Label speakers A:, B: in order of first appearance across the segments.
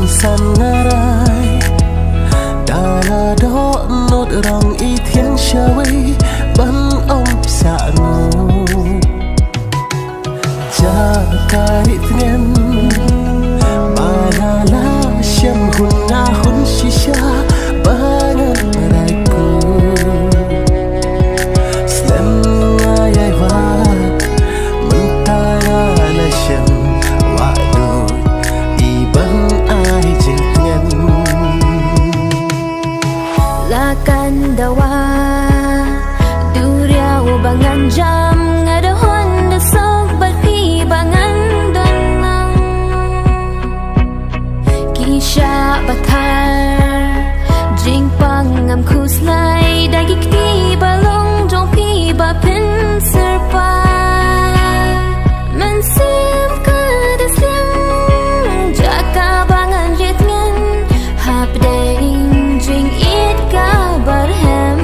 A: san ngarai đà đó nốt rong y thiên shawi bắn ông xa nô cha cái thiên bà la shem hun na hun shisha bangan rai ku slam ai wa mentara la shem wa do i bang ai jeng
B: la kan dawa duriau bangan jam ngada honda sok bagi bangan danang kisha batar jing pangam khuslai dagi kti balong jong pi ba pin serpa man sim kada sim jaka bangan jet ngan hap ding jing it ka barhem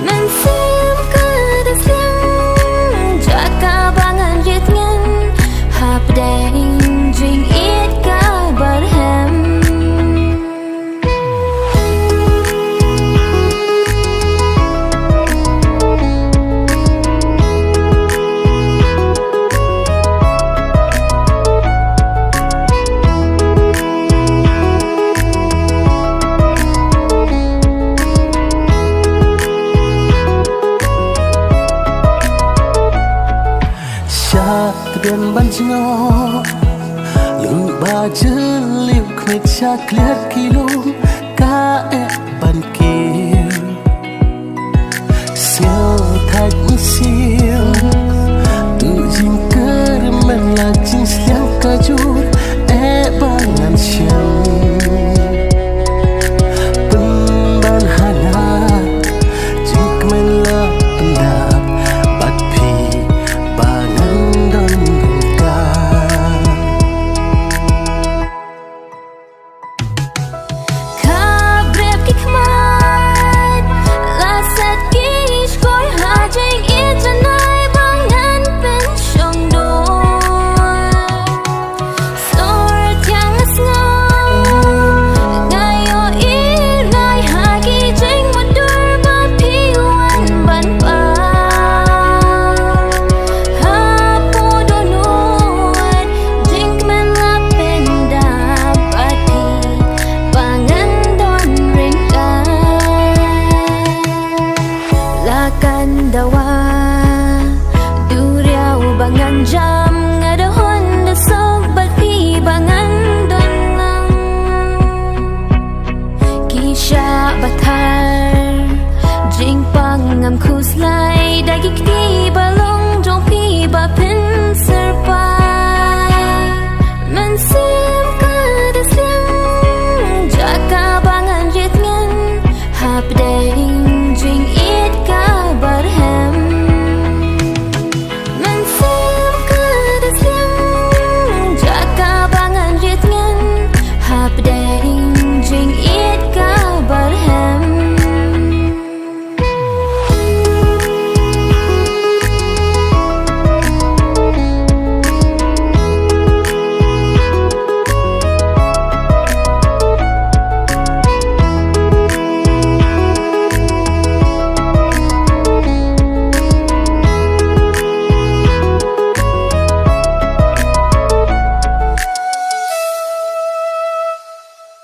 B: man sim kada sim jaka bangan jet ngan hap ding jing it ka barhem
A: Biên ban gió lưng ba chữ liu khuyết cha clear kilo ca e ban kia